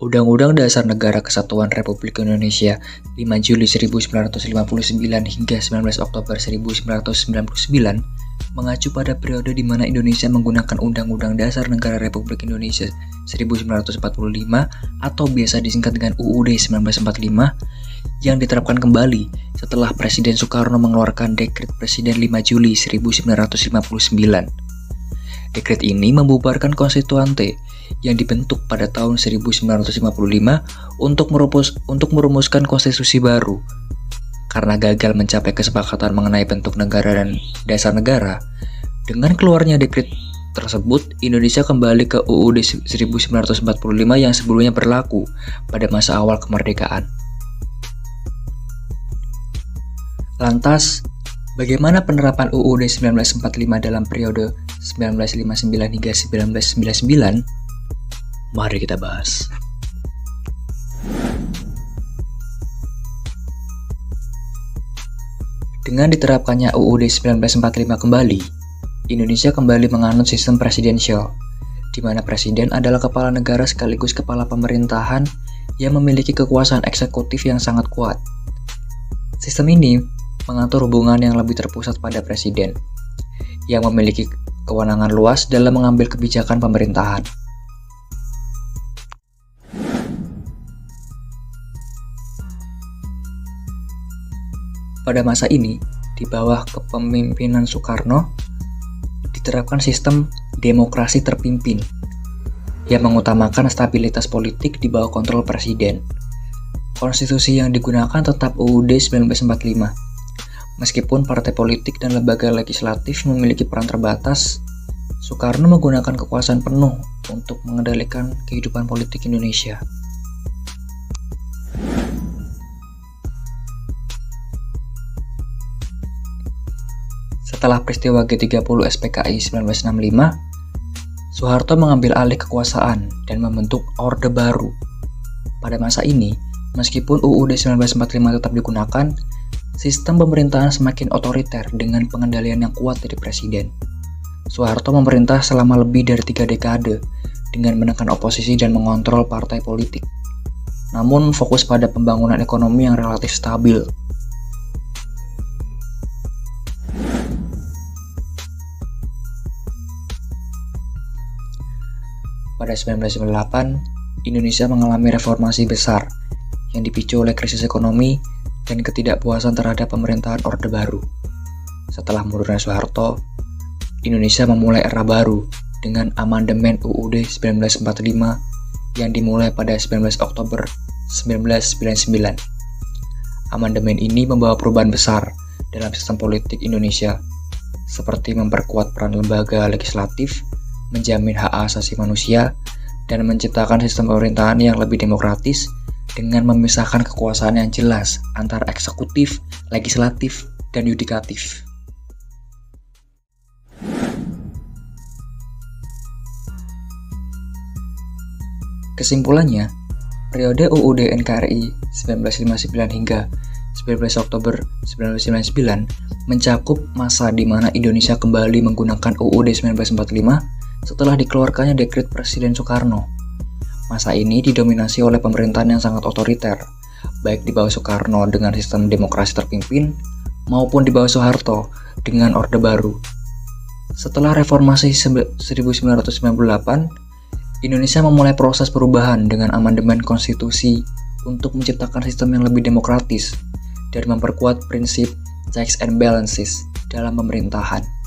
Undang-Undang Dasar Negara Kesatuan Republik Indonesia 5 Juli 1959 hingga 19 Oktober 1999 mengacu pada periode di mana Indonesia menggunakan Undang-Undang Dasar Negara Republik Indonesia 1945 atau biasa disingkat dengan UUD 1945 yang diterapkan kembali setelah Presiden Soekarno mengeluarkan Dekret Presiden 5 Juli 1959. Dekret ini membubarkan Konstituante yang dibentuk pada tahun 1955 untuk merumuskan konstitusi baru. Karena gagal mencapai kesepakatan mengenai bentuk negara dan dasar negara, dengan keluarnya dekret tersebut, Indonesia kembali ke UUD 1945 yang sebelumnya berlaku pada masa awal kemerdekaan. Lantas, bagaimana penerapan UUD 1945 dalam periode 1959 hingga 1999? Mari kita bahas. Dengan diterapkannya UUD 1945 kembali, Indonesia kembali menganut sistem presidensial, di mana presiden adalah kepala negara sekaligus kepala pemerintahan yang memiliki kekuasaan eksekutif yang sangat kuat. Sistem ini mengatur hubungan yang lebih terpusat pada presiden, yang memiliki kewenangan luas dalam mengambil kebijakan pemerintahan. Pada masa ini, di bawah kepemimpinan Soekarno, diterapkan sistem demokrasi terpimpin yang mengutamakan stabilitas politik di bawah kontrol presiden. Konstitusi yang digunakan tetap UUD 1945. Meskipun partai politik dan lembaga legislatif memiliki peran terbatas, Soekarno menggunakan kekuasaan penuh untuk mengendalikan kehidupan politik Indonesia. Setelah peristiwa G30 SPKI 1965, Soeharto mengambil alih kekuasaan dan membentuk Orde Baru. Pada masa ini, meskipun UUD 1945 tetap digunakan, sistem pemerintahan semakin otoriter dengan pengendalian yang kuat dari presiden. Soeharto memerintah selama lebih dari 3 dekade dengan menekan oposisi dan mengontrol partai politik. Namun fokus pada pembangunan ekonomi yang relatif stabil. Pada 1998, Indonesia mengalami reformasi besar yang dipicu oleh krisis ekonomi dan ketidakpuasan terhadap pemerintahan Orde Baru. Setelah mundurnya Soeharto, Indonesia memulai era baru dengan amandemen UUD 1945 yang dimulai pada 19 Oktober 1999. Amandemen ini membawa perubahan besar dalam sistem politik Indonesia, seperti memperkuat peran lembaga legislatif, menjamin hak asasi manusia, dan menciptakan sistem pemerintahan yang lebih demokratis dengan memisahkan kekuasaan yang jelas antara eksekutif, legislatif, dan yudikatif. Kesimpulannya, periode UUD NKRI 1959 hingga 19 Oktober 1999 mencakup masa di mana Indonesia kembali menggunakan UUD 1945 setelah dikeluarkannya Dekret Presiden Soekarno. Masa ini didominasi oleh pemerintahan yang sangat otoriter, baik di bawah Soekarno dengan sistem demokrasi terpimpin, maupun di bawah Soeharto dengan Orde Baru. Setelah reformasi 1998, Indonesia memulai proses perubahan dengan amandemen konstitusi untuk menciptakan sistem yang lebih demokratis dan memperkuat prinsip checks and balances dalam pemerintahan.